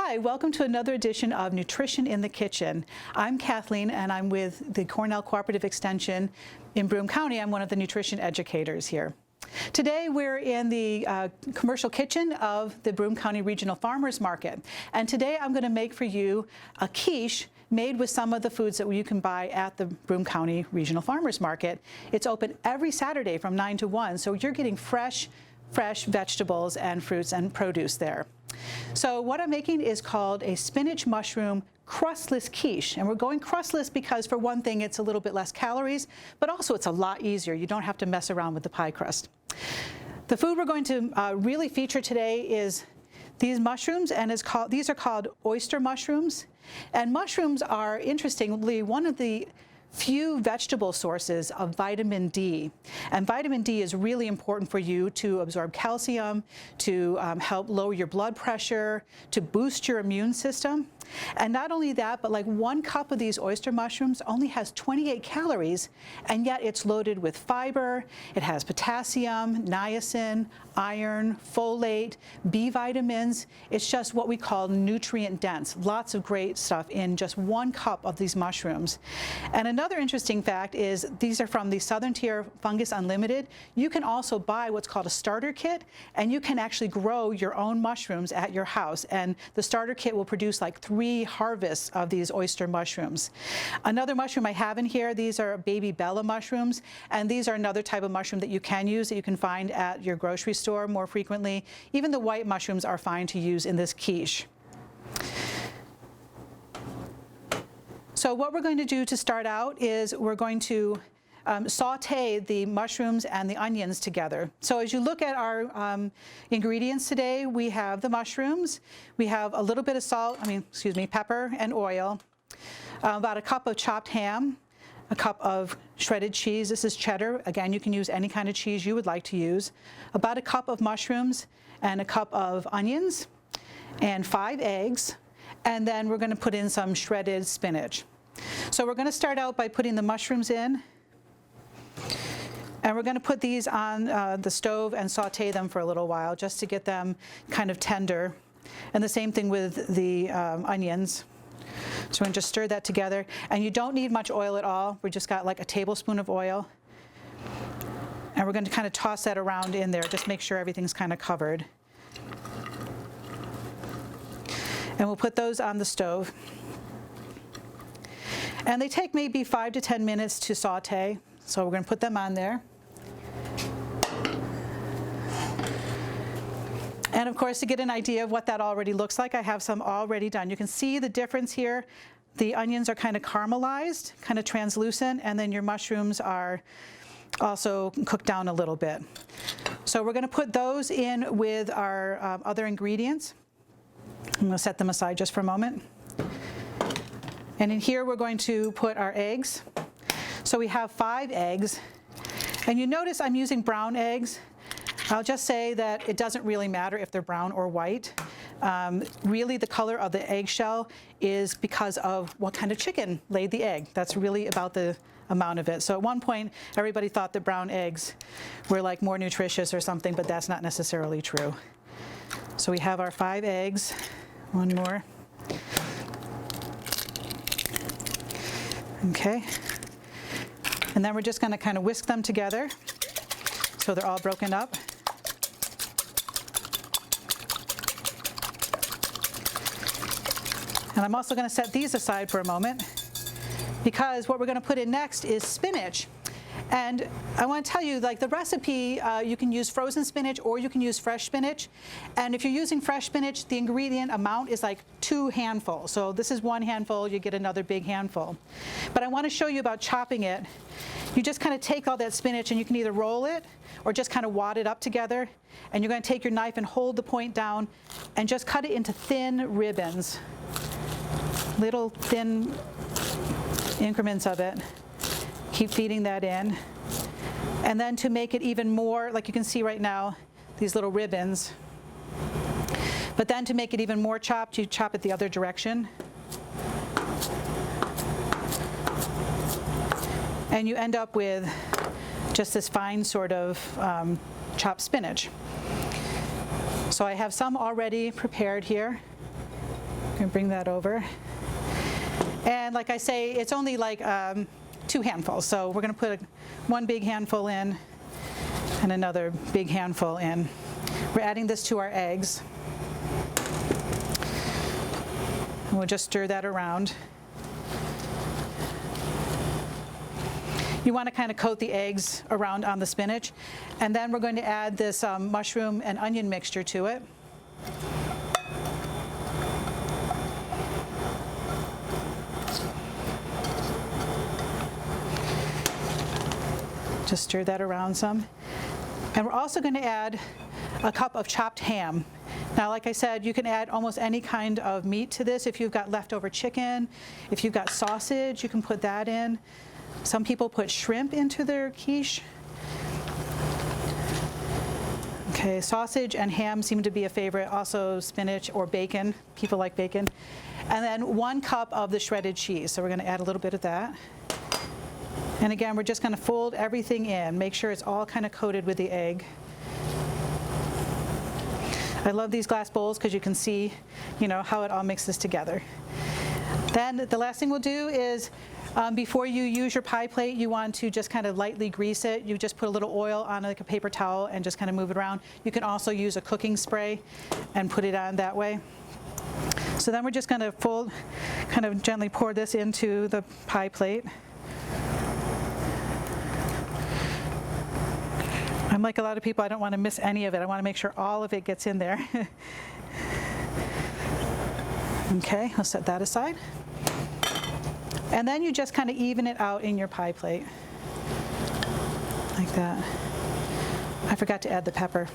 Hi, welcome to another edition of Nutrition in the Kitchen. I'm Kathleen and I'm with the Cornell Cooperative Extension in Broome County. I'm one of the nutrition educators here. Today we're in the commercial kitchen of the Broome County Regional Farmers Market. And today I'm going to make for you a quiche made with some of the foods that you can buy at the Broome County Regional Farmers Market. It's open every Saturday from 9 to 1, so you're getting fresh vegetables and fruits and produce there. So what I'm making is called a spinach mushroom crustless quiche, and we're going crustless because, for one thing, it's a little bit less calories, but also it's a lot easier. You don't have to mess around with the pie crust. The food we're going to really feature today is these mushrooms, and these are called oyster mushrooms. And mushrooms are, interestingly, one of the few vegetable sources of vitamin D. And vitamin D is really important for you to absorb calcium, to help lower your blood pressure, to boost your immune system. And not only that, but like 1 cup of these oyster mushrooms only has 28 calories, and yet it's loaded with fiber. It has potassium, niacin, iron, folate, B vitamins. It's just what we call nutrient dense. Lots of great stuff in just 1 cup of these mushrooms. And another interesting fact is these are from the Southern Tier Fungus Unlimited. You can also buy what's called a starter kit, and you can actually grow your own mushrooms at your house. And the starter kit will produce like 3 harvests of these oyster mushrooms. Another mushroom I have in here, these are baby Bella mushrooms, and these are another type of mushroom that you can use, that you can find at your grocery store more frequently. Even the white mushrooms are fine to use in this quiche. So what we're going to do to start out is we're going to saute the mushrooms and the onions together. So as you look at our ingredients today, we have the mushrooms, we have a little bit of pepper and oil, about a cup of chopped ham, a cup of shredded cheese. This is cheddar. Again, you can use any kind of cheese you would like to use. About a cup of mushrooms and a cup of onions and 5 eggs. And then we're going to put in some shredded spinach. So we're going to start out by putting the mushrooms in. And we're going to put these on the stove and saute them for a little while just to get them kind of tender. And the same thing with the onions. So we're going to just stir that together. And you don't need much oil at all. We just got like a tablespoon of oil. And we're going to kind of toss that around in there, just make sure everything's kind of covered. And we'll put those on the stove. And they take maybe 5 to 10 minutes to saute. So we're going to put them on there. And of course, to get an idea of what that already looks like, I have some already done. You can see the difference here. The onions are kind of caramelized, kind of translucent, and then your mushrooms are also cooked down a little bit. So we're going to put those in with our other ingredients. I'm going to set them aside just for a moment. And in here, we're going to put our eggs. So we have 5 eggs. And you notice I'm using brown eggs. I'll just say that it doesn't really matter if they're brown or white. Really, the color of the eggshell is because of what kind of chicken laid the egg. That's really about the amount of it. So at one point, everybody thought that brown eggs were like more nutritious or something, but that's not necessarily true. So we have our 5 eggs. 1 more. Okay. And then we're just going to kind of whisk them together so they're all broken up. And I'm also going to set these aside for a moment, because what we're going to put in next is spinach. And I want to tell you, like the recipe, you can use frozen spinach or you can use fresh spinach. And if you're using fresh spinach, the ingredient amount is like 2 handfuls. So this is 1 handful, you get another big handful. But I want to show you about chopping it. You just kind of take all that spinach and you can either roll it or just kind of wad it up together. And you're going to take your knife and hold the point down and just cut it into thin ribbons. Little thin increments of it. Keep feeding that in. And then to make it even more, like you can see right now, these little ribbons. But then to make it even more chopped, you chop it the other direction. And you end up with just this fine sort of chopped spinach. So I have some already prepared here. I'm gonna bring that over. And like I say, it's only like 2 handfuls. So we're gonna put one big handful in and another big handful in. We're adding this to our eggs. And we'll just stir that around. You want to kind of coat the eggs around on the spinach. And then we're going to add this mushroom and onion mixture to it. Just stir that around some. And we're also going to add a cup of chopped ham. Now, like I said, you can add almost any kind of meat to this. If you've got leftover chicken, if you've got sausage, you can put that in. Some people put shrimp into their quiche. Okay, sausage and ham seem to be a favorite. Also spinach or bacon. People like bacon. And then 1 cup of the shredded cheese. So we're going to add a little bit of that. And again, we're just going to fold everything in. Make sure it's all kind of coated with the egg. I love these glass bowls because you can see, how it all mixes together. Then the last thing we'll do is, before you use your pie plate, you want to just kind of lightly grease it. You just put a little oil on like a paper towel and just kind of move it around. You can also use a cooking spray and put it on that way. So then we're just going to kind of gently pour this into the pie plate. I'm like a lot of people, I don't want to miss any of it. I want to make sure all of it gets in there. Okay, I'll set that aside. And then you just kind of even it out in your pie plate. Like that. I forgot to add the pepper.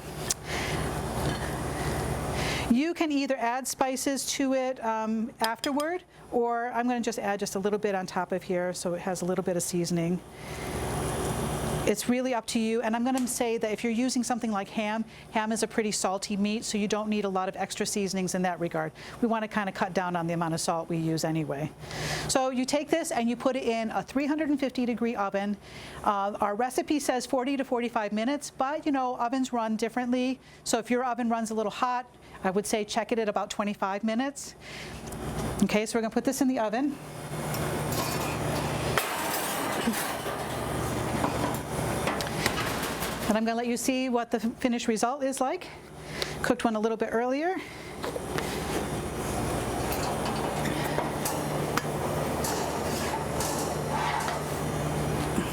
You can either add spices to it afterward, or I'm going to just add just a little bit on top of here so it has a little bit of seasoning. It's really up to you, and I'm going to say that if you're using something like ham is a pretty salty meat, so you don't need a lot of extra seasonings in that regard. We want to kind of cut down on the amount of salt we use anyway. So you take this and you put it in a 350-degree oven. Our recipe says 40 to 45 minutes, but ovens run differently. So if your oven runs a little hot, I would say check it at about 25 minutes. Okay, so we're going to put this in the oven. And I'm going to let you see what the finished result is like. Cooked one a little bit earlier.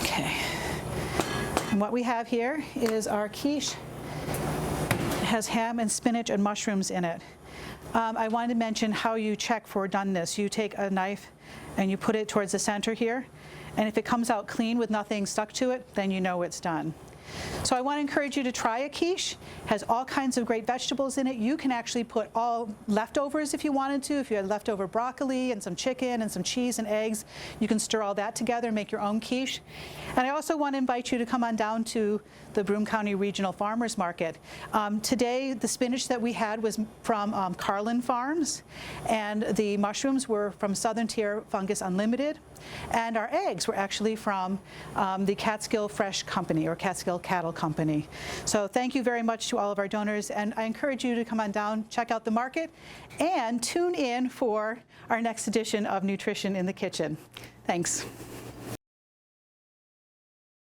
Okay. And what we have here is our quiche. It has ham and spinach and mushrooms in it. I wanted to mention how you check for doneness. You take a knife and you put it towards the center here. And if it comes out clean with nothing stuck to it, then you know it's done. So I want to encourage you to try a quiche. It has all kinds of great vegetables in it. You can actually put all leftovers if you wanted to. If you had leftover broccoli and some chicken and some cheese and eggs, you can stir all that together and make your own quiche. And I also want to invite you to come on down to the Broome County Regional Farmers Market. Today, the spinach that we had was from Carlin Farms, and the mushrooms were from Southern Tier Fungus Unlimited, and our eggs were actually from the Catskill Fresh Company, or Catskill Cattle Company. So thank you very much to all of our donors, and I encourage you to come on down, check out the market, and tune in for our next edition of Nutrition in the Kitchen. Thanks.